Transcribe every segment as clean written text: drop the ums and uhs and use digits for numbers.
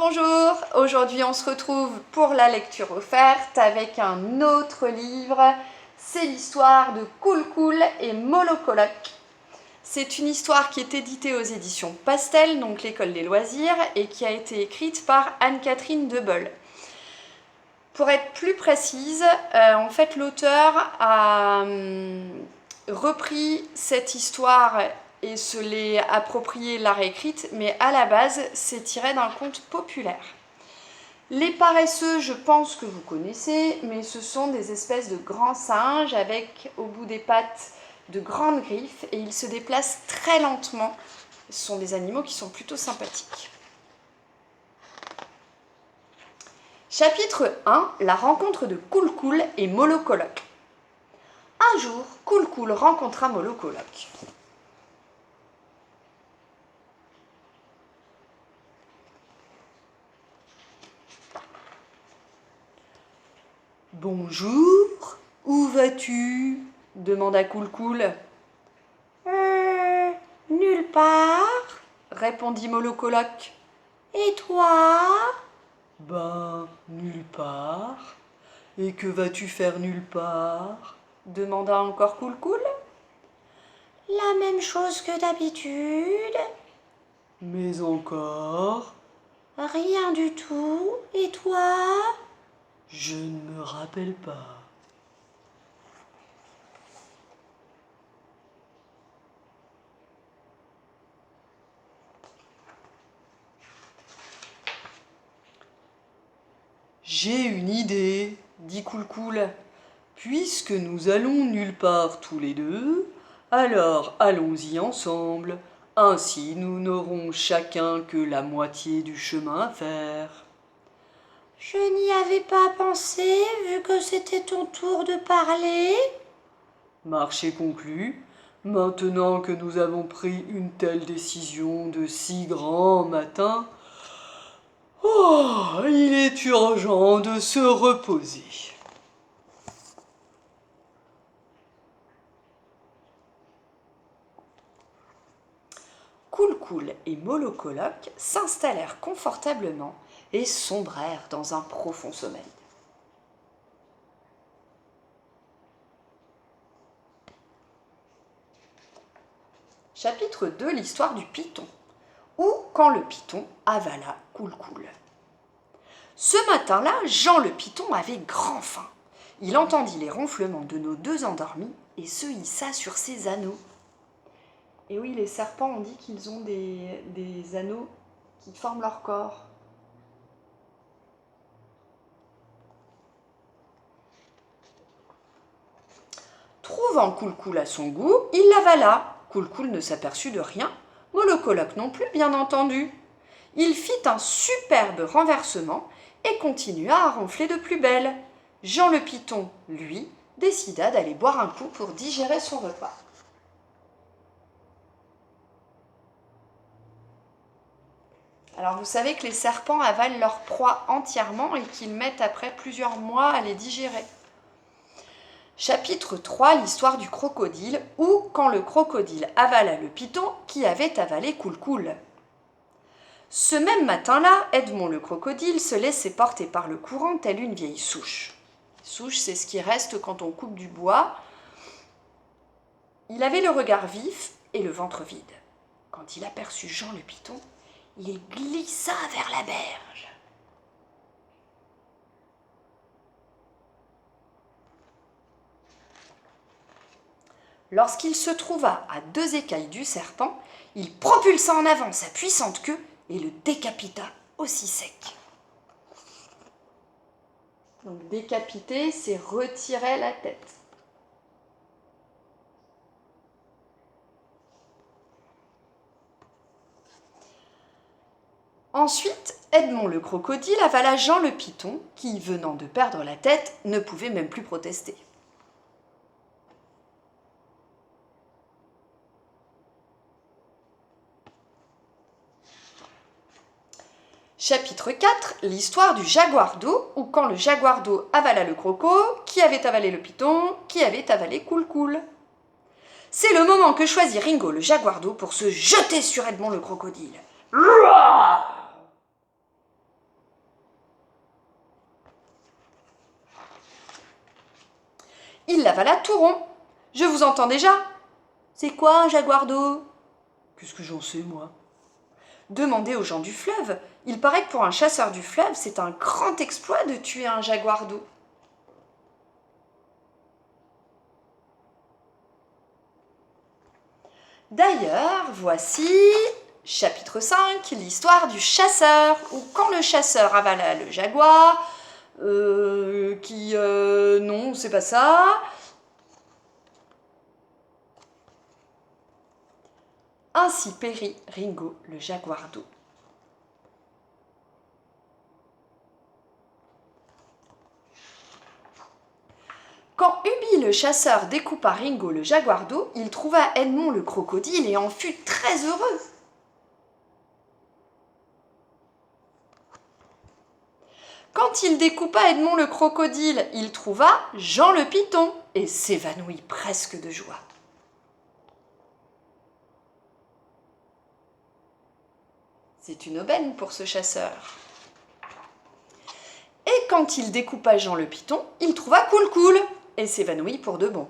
Bonjour, aujourd'hui on se retrouve pour la lecture offerte avec un autre livre. C'est l'histoire de Cool Cool et Molocoloc. C'est une histoire qui est éditée aux éditions Pastel, donc l'école des loisirs, et qui a été écrite par Anne-Catherine Debol. Pour être plus précise, en fait l'auteur a repris cette histoire et se l'est appropriée, l'a réécrite, mais à la base, c'est tiré d'un conte populaire. Les paresseux, je pense que vous connaissez, mais ce sont des espèces de grands singes avec au bout des pattes de grandes griffes et ils se déplacent très lentement. Ce sont des animaux qui sont plutôt sympathiques. Chapitre 1, la rencontre de Cool Cool et Molocoloc. Un jour, Cool Cool rencontra Molocoloc. Bonjour, où vas-tu ? Demanda Cool Cool. Nulle part, répondit Molocoloc. Et toi ? Ben, nulle part. Et que vas-tu faire nulle part ? Demanda encore Cool Cool. La même chose que d'habitude. Mais encore ? Rien du tout. Et toi ? Je ne me rappelle pas. J'ai une idée, dit Cool Cool. Puisque nous allons nulle part tous les deux, alors allons-y ensemble. Ainsi nous n'aurons chacun que la moitié du chemin à faire. Je n'y avais pas pensé, vu que c'était ton tour de parler. Marché conclu. Maintenant que nous avons pris une telle décision de si grand matin, il est urgent de se reposer. Cool Cool et Molocoloc s'installèrent confortablement et sombrèrent dans un profond sommeil. Chapitre 2, l'histoire du python. Ou quand le python avala Cool Cool. Ce matin-là, Jean le python avait grand faim. Il entendit les ronflements de nos deux endormis et se hissa sur ses anneaux. Et oui, les serpents, on dit qu'ils ont des anneaux qui forment leur corps. Trouvant Cool Cool à son goût, il l'avala. Cool Cool ne s'aperçut de rien, Molocoloc non plus, bien entendu. Il fit un superbe renversement et continua à ronfler de plus belle. Jean le python, lui, décida d'aller boire un coup pour digérer son repas. Alors vous savez que les serpents avalent leur proie entièrement et qu'ils mettent après plusieurs mois à les digérer. Chapitre 3, l'histoire du crocodile, ou quand le crocodile avala le python qui avait avalé Cool Cool. Ce même matin-là, Edmond le crocodile se laissait porter par le courant telle une vieille souche. Souche, c'est ce qui reste quand on coupe du bois. Il avait le regard vif et le ventre vide. Quand il aperçut Jean le python, il glissa vers la berge. Lorsqu'il se trouva à 2 écailles du serpent, il propulsa en avant sa puissante queue et le décapita aussi sec. Donc décapiter, c'est retirer la tête. Ensuite, Edmond le crocodile avala Jean le python, qui, venant de perdre la tête, ne pouvait même plus protester. Chapitre 4, l'histoire du jaguar d'eau, ou quand le jaguar d'eau avala le croco, qui avait avalé le python, qui avait avalé Cool Cool. C'est le moment que choisit Ringo le jaguar d'eau pour se jeter sur Edmond le crocodile. il l'avala tout rond. Je vous entends déjà. C'est quoi un jaguar d'eau? Qu'est-ce que j'en sais, moi? Demandez aux gens du fleuve. Il paraît que pour un chasseur du fleuve, c'est un grand exploit de tuer un jaguar d'eau. D'ailleurs, voici chapitre 5, l'histoire du chasseur, où quand le chasseur avala le jaguar, non, c'est pas ça. Ainsi périt Ringo, le jaguar d'eau. Quand Ubi le chasseur découpa Ringo le jaguar d'eau, il trouva Edmond le crocodile et en fut très heureux. Quand il découpa Edmond le crocodile, il trouva Jean le python et s'évanouit presque de joie. C'est une aubaine pour ce chasseur. Et quand il découpa Jean le python, il trouva Cool et s'évanouit pour de bon.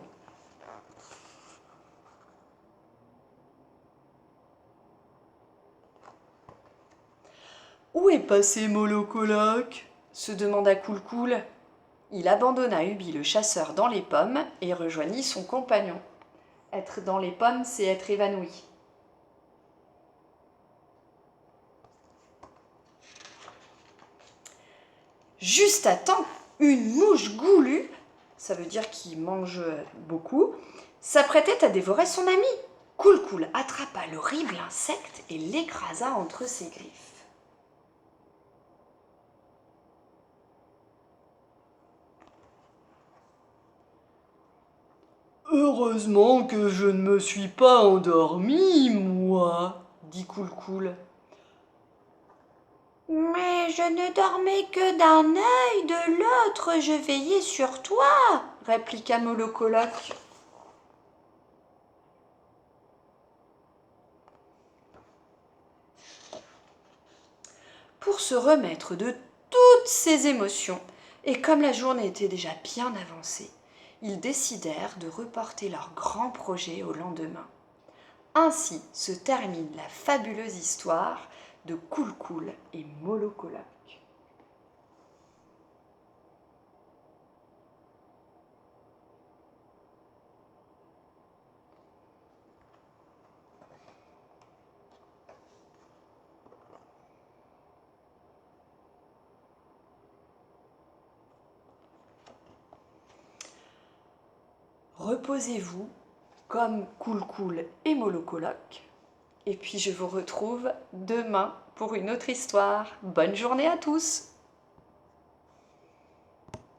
Où est passé Molocolac? Se demanda Cool. Il abandonna Ubi le chasseur dans les pommes et rejoignit son compagnon. Être dans les pommes, c'est être évanoui. Juste à temps, une mouche goulue, ça veut dire qu'il mange beaucoup, s'apprêtait à dévorer son ami. Cool attrapa l'horrible insecte et l'écrasa entre ses griffes. Heureusement que je ne me suis pas endormi, moi, dit Cool. Mais je ne dormais que d'un œil, de l'autre je veillais sur toi, répliqua Molocoloc. Pour se remettre de toutes ses émotions, et comme la journée était déjà bien avancée, ils décidèrent de reporter leur grand projet au lendemain. Ainsi se termine la fabuleuse histoire de Cool et Molocolac. Reposez-vous comme Cool et Molocolac. Et puis je vous retrouve demain pour une autre histoire. Bonne journée à tous!